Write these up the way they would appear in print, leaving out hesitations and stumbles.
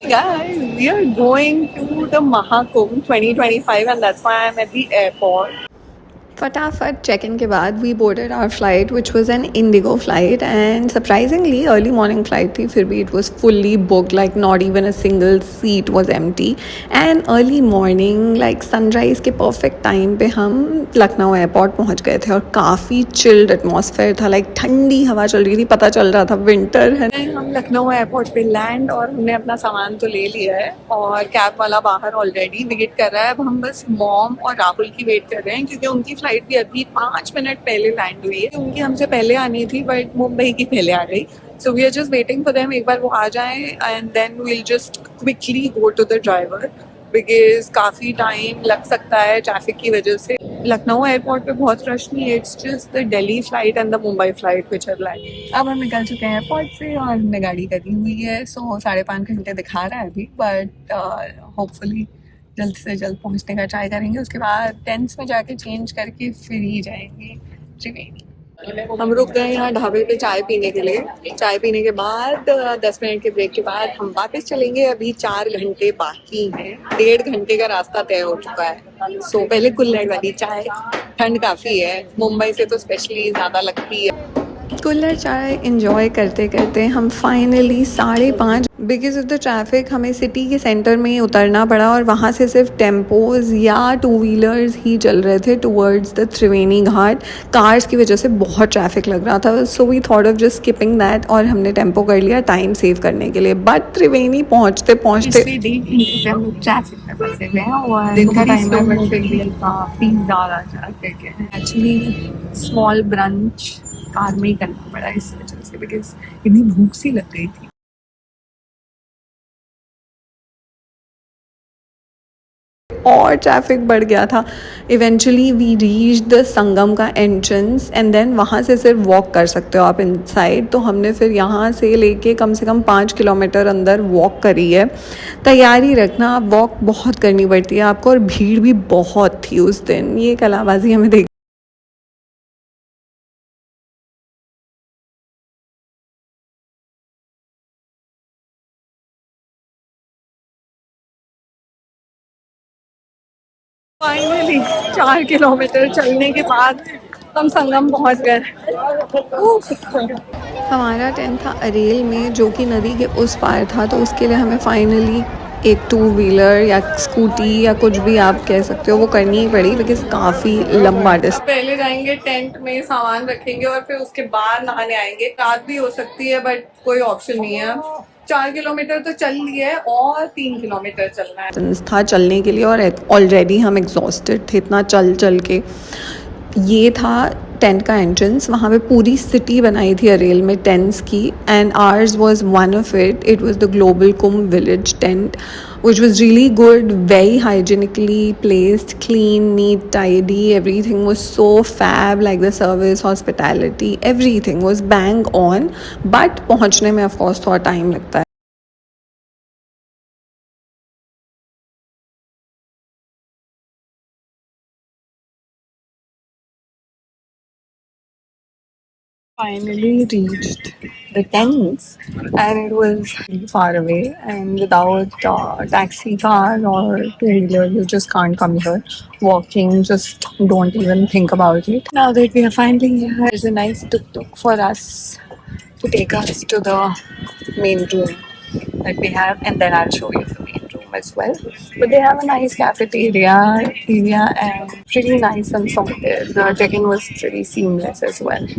Guys, we are going to the Mahakumbh 2025 and that's why I'm at the airport. फटाफट check in के बाद we boarded our flight which was an IndiGo flight and surprisingly early morning flight थी फिर भी it was fully book like not even a single seat was empty and early morning like sunrise के perfect time पे हम Lucknow airport पहुंच गए थे और काफ़ी चिल्ड एटमॉस्फेयर था लाइक ठंडी हवा चल रही थी पता चल रहा था विंटर है। हम लखनऊ एयरपोर्ट पे लैंड और हमने अपना सामान तो ले लिया है और कैब वाला बाहर ऑलरेडी वेट कर रहा है। अब हम बस मॉम और राहुल की वेट कर रहे हैं क्योंकि उनकी फ्लाइट भी अभी 5 मिनट पहले लैंड हुई है। उनकी हमसे पहले आनी थी बट मुंबई की पहले आ गई। So we are just waiting for them, एक बार वो आ जाएं and then we will just quickly go to the driver because काफ़ी टाइम लग सकता है ट्रैफिक की वजह से। लखनऊ एयरपोर्ट पे बहुत रश नहीं है, it's just the Delhi flight and the Mumbai flight which are landing. अब हम निकल चुके हैं एयरपोर्ट से और हमने गाड़ी करी हुई है। सो 5.5 घंटे दिखा रहा है अभी बट होपफुली जल्द से जल्द पहुंचने का ट्राई करेंगे। उसके बाद टेंट्स में जाके चेंज करके फिर ही जाएंगे त्रिवेणी। हम रुक गए यहाँ ढाबे पे चाय पीने के लिए। चाय पीने के बाद 10 मिनट के ब्रेक के बाद हम वापस चलेंगे। अभी 4 घंटे बाकी हैं, 1.5 घंटे का रास्ता तय हो चुका है। सो पहले कुल्हड़ वाली चाय, ठंड काफ़ी है, मुंबई से तो स्पेशली ज़्यादा लगती है। कुल्हड़ चाय इंजॉय करते करते हम finally 5:30 because of the traffic हमें सिटी के सेंटर में उतरना पड़ा और वहाँ से सिर्फ टेम्पोज या टू व्हीलर्स ही चल रहे थे towards the Triveni Ghat. Cars की वजह से बहुत ट्रैफिक लग रहा था, so we thought of just skipping that और हमने टेम्पो कर लिया टाइम सेव करने के लिए। बट त्रिवेणी पहुँचते पहुँचते ट्रैफिक में फंसे हुए हैं और दिन का टाइम है बट फिर भी काफ़ी ज़्यादा ट्रैफिक है। एक्चुअली स्मॉल ब्रंच कार में ही करना पड़ा इस वजह से बिकॉज इतनी भूख सी लग गई थी। और ट्रैफिक बढ़ गया था। इवेंचुअली वी रीच द संगम का एंट्रेंस एंड देन वहाँ से सिर्फ वॉक कर सकते हो आप इनसाइड। तो हमने फिर यहाँ से लेके कम से कम 5 किलोमीटर अंदर वॉक करी है। तैयारी रखना, वॉक बहुत करनी पड़ती है आपको और भीड़ भी बहुत थी उस दिन। ये कलाबाजी हमें देख फाइनली 4 किलोमीटर चलने के बाद हम संगम पहुंच गए। हमारा टेंट था अरेल में जो कि नदी के उस पार था, तो उसके लिए हमें फाइनली एक टू व्हीलर या स्कूटी या कुछ भी आप कह सकते हो वो करनी ही पड़ी बिकॉज काफ़ी लंबा डिस्टेंस। पहले जाएंगे टेंट में सामान रखेंगे और फिर उसके बाद नहाने आएंगे। रात भी हो सकती है बट कोई ऑप्शन नहीं है। 4 किलोमीटर तो चल लिया है और 3 किलोमीटर चलना है था चलने के लिए और ऑलरेडी हम एग्जॉस्टेड थे इतना चल चल के। ये था टेंट का एंट्रेंस, वहाँ पे पूरी सिटी बनाई थी अरेल में टेंट्स की and ours was one of it. It was the global Kumbh village tent which was really good, very hygienically placed, clean, neat, tidy. Everything was so fab, like the service, hospitality, everything was bang on. But पहुँचने में of course थोड़ा time लगता है। Finally reached the tents and it was really far away and without taxi car or two-wheeler you just can't come here. Walking, just don't even think about it. Now that we are finally here, there's a nice tuk-tuk for us to take us to the main room that we have and then I'll show you the main room as well. But they have a nice cafeteria and pretty nice and sorted. The check-in was pretty seamless as well.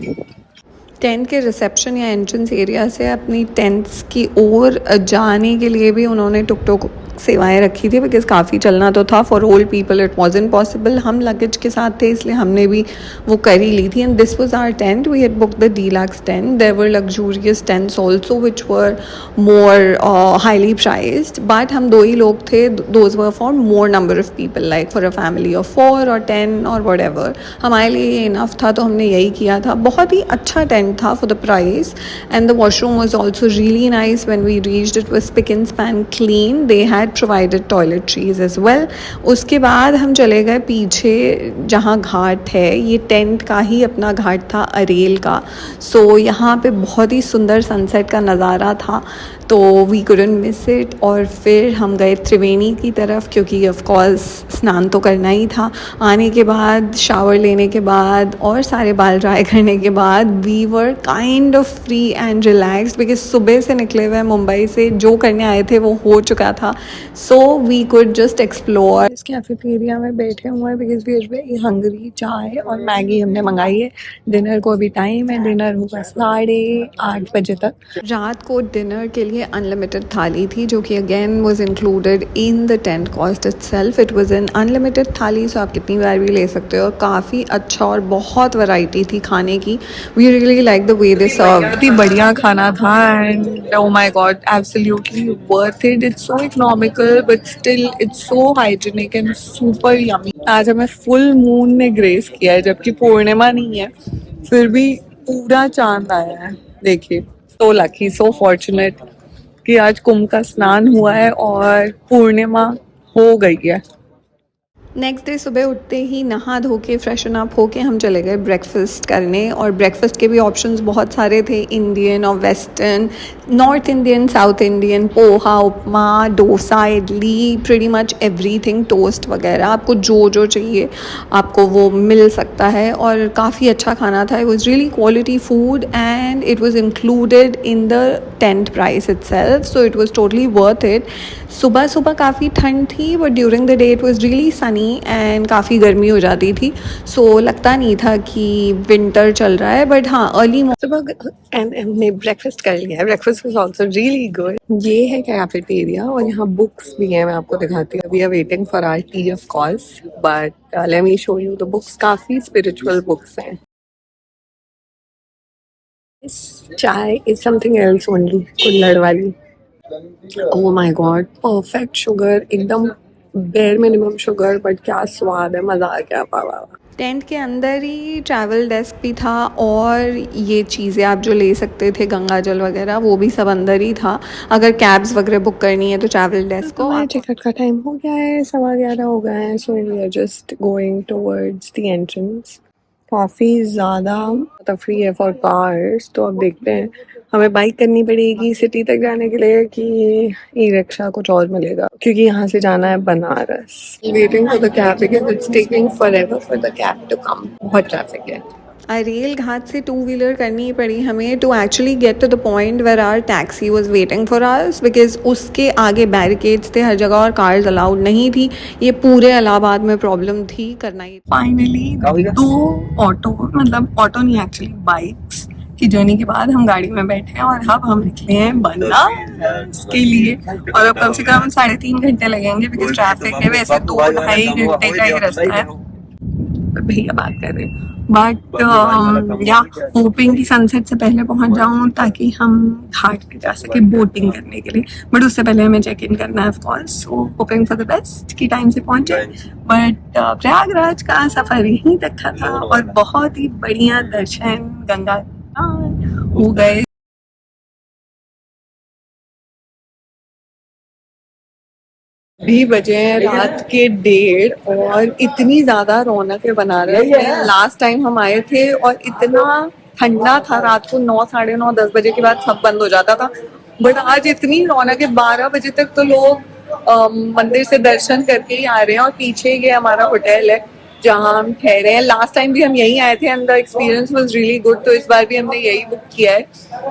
Tent के reception या entrance area से अपनी tents की ओर जाने के लिए भी उन्होंने टुक टुक सेवाएं रखी थी बिकॉज काफ़ी चलना तो था। For old people it wasn't possible. हम लगेज के साथ थे इसलिए हमने भी वो कर ही ली थी and this was our tent. We had book the deluxe tent. There were luxurious tents also which were more highly priced but हम 2 ही लोग थे। Those were for more number of people like for a family of 4 or 10 और what ever. हमारे लिए ये enough था तो हमने यही किया था। बहुत ही अच्छा टेंट था for the price and the washroom was also really nice. When we reached it was spick and span clean. They had had provided toiletries as well. उसके बाद हम चले गए पीछे जहाँ घाट है, ये टेंट का ही अपना घाट था, अरेल का. सो यहाँ पे बहुत ही सुंदर सनसेट का नज़ारा था, तो वी कुडंट मिस इट. और फिर हम गए त्रिवेणी की तरफ, क्योंकि ऑफ कोर्स स्नान तो करना ही था. आने के बाद शावर लेने के बाद और सारे बाल ड्राई करने के बाद we were kind of free and relaxed, because सुबह से निकले हुए मुंबई से जो करने आए थे वो हो चुका था. So we could just explore. इस कैफेटेरिया में बैठे हुए हैं because we are very hungry. चाय और मैगी हमने मंगाई है. डिनर को अभी टाइम है, डिनर होगा 8:30 बजे तक. रात को डिनर के लिए अनलिमिटेड थाली थी, जो कि again was included in the tent cost itself. It was an unlimited थाली, सो आप कितनी बार भी ले सकते हो. काफ़ी अच्छा और बहुत वैरायटी थी खाने की. We really like the way they serve. बहुत ही बढ़िया खाना था and oh my god, absolutely worth it. It's so economical but still it's so hygienic and super yummy. आज हमें फुल मून ने ग्रेस किया है, जबकि पूर्णिमा नहीं है, फिर भी पूरा चांद आया है. देखिए, सो लकी, सो फॉर्चुनेट कि आज कुंभ का स्नान हुआ है और पूर्णिमा हो गई है. नेक्स्ट डे सुबह उठते ही नहा धो के फ्रेशन अप होके हम चले गए ब्रेकफास्ट करने. और ब्रेकफास्ट के भी ऑप्शंस बहुत सारे थे, इंडियन और western, north Indian, south Indian, poha, upma, dosa, idli, pretty much everything, toast वगैरह. आपको जो जो चाहिए आपको वो मिल सकता है. और काफ़ी अच्छा खाना था. It was really quality food and it was included in the tent price itself, so it was totally worth it. सुबह सुबह काफ़ी ठंड थी but during the day it was really Sunny and काफ़ी गर्मी हो जाती थी. सो लगता नहीं था कि विंटर चल रहा है. बट हाँ, अर्ली सुबह एंड हमने ब्रेकफास्ट कर लिया है. Breakfast was also really good. ये है कैफेटेरिया और यहाँ बुक्स भी हैं, मैं आपको दिखाती हूँ. We are waiting for our tea of course, but let me show you the books. काफ़ी स्पिरिचुअल बुक्स हैं. This chai is something else only, कुल्हड़ वाली. Oh my God, perfect sugar, एकदम bare minimum sugar, बट क्या स्वाद है, मज़ा आ गया. वाह वाह. टेंट के अंदर ही ट्रैवल डेस्क भी था और ये चीज़ें आप जो ले सकते थे, गंगा जल वगैरह, वो भी सब अंदर ही था. अगर कैब्स वगैरह बुक करनी है तो ट्रैवल डेस्क को. टिकट का टाइम हो गया है, 11:15 हो गए हैं. So we are just going towards the entrance. काफ़ी ज़्यादा तफरी है फॉर कार्स, तो अब देखते हैं हमें बाइक करनी पड़ेगी सिटी तक जाने के लिए कि ई रिक्शा कुछ और मिलेगा, क्योंकि यहाँ से जाना है Banaras. Waiting for the cab because it's taking forever for the cab to come. बहुत ट्रैफिक है. अरेल घाट से 2 व्हीलर करनी पड़ी हमें to actually get to the point where our taxi was waiting for us, because उसके आगे बैरिकेड्स थे हर जगह और कार्स अलाउड नहीं थी. ये पूरे इलाहाबाद में प्रॉब्लम थी करना ही. फाइनली 2 ऑटो, मतलब ऑटो नहीं एक्चुअली बाइक्स की जर्नी के बाद हम गाड़ी में बैठे हैं और अब हम निकले हैं बनारस के लिए. और अब कम से कम 3.5 घंटे लगेंगे बिकॉज ट्रैफिक है. वैसे 2-2.5 घंटे का ही रास्ता है. भैया बात कर रहे हैं. बट या होपिंग कि सनसेट से पहले पहुंच जाऊं ताकि हम घाट पे जा सके बोटिंग करने के लिए. बट उससे पहले हमें चेक इन करना है of course. So hoping for the best कि टाइम से पहुंचे. बट प्रयागराज का सफर यहीं तक था और बहुत ही बढ़िया दर्शन गंगा हो गए. भी बजे हैं रात के 1:30 और इतनी ज्यादा रौनक है बनारस में. लास्ट टाइम हम आए थे और इतना ठंडा था, रात को 9, 9:30, 10 बजे के बाद सब बंद हो जाता था. बट आज इतनी रौनक है, 12 बजे तक तो लोग मंदिर से दर्शन करके ही आ रहे हैं. और पीछे ये हमारा होटल है जहाँ हम ठहरे हैं. लास्ट टाइम भी हम यहीं आए थे and the experience was really good, तो इस बार भी हमने यही बुक किया है.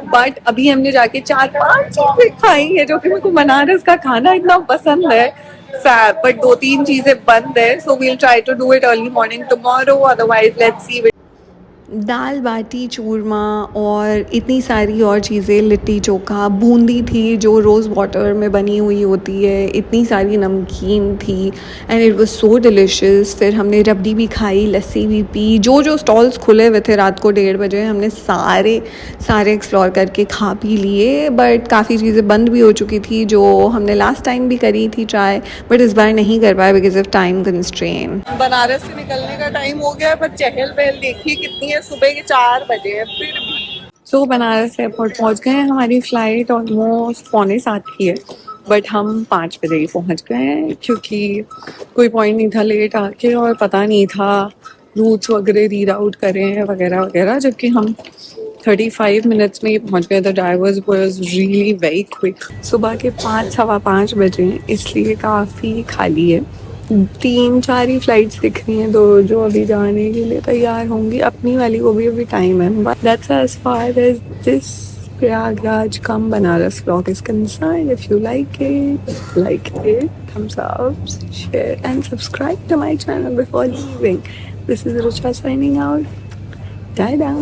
बट अभी हमने जाके 4-5 चीजें खाई है जो कि मेरे को बनारस का खाना इतना पसंद है. फैब, बट 2-3 चीजें बंद है. So we'll try to do it early morning tomorrow, otherwise let's see. दाल बाटी चूरमा और इतनी सारी और चीज़ें, लिट्टी चोखा, बूंदी थी जो रोज़ वाटर में बनी हुई होती है, इतनी सारी नमकीन थी and it was so delicious. फिर हमने रबड़ी भी खाई, लस्सी भी पी. जो जो स्टॉल्स खुले हुए थे रात को 1:30 बजे हमने सारे एक्सप्लोर करके खा पी लिए. बट काफ़ी चीज़ें बंद भी हो चुकी थी जो हमने लास्ट टाइम भी करी थी ट्राई, बट इस बार नहीं कर पाए because of time constraint. Banaras से निकलने का टाइम हो गया पर चहल पहल देखिए कितनी है. सुबह के 4 बजे है फिर भी. सो बनारस एयरपोर्ट पहुंच गए हैं. हमारी फ्लाइट ऑलमोस्ट 6:45 की है. बट हम 5 बजे ही पहुंच गए क्योंकि कोई पॉइंट नहीं था लेट आके, और पता नहीं था रूट्स वगैरह रीड आउट करें वगैरह वगैरह, जबकि हम 35 मिनट्स में ही पहुंच गए। The drivers was really very quick. सुबह के 5 सवा 5 बजे, इसलिए काफ़ी खाली है। 3 4 ही फ्लाइट्स दिख रही हैं, दो जो अभी जाने के लिए तैयार होंगी। अपनी वाली को भी अभी टाइम है, but that's as far as this Prayagraj come Banaras vlog is concerned. If you like it, thumbs up, share and subscribe to my channel before leaving. This is Richa signing out. Ta-da!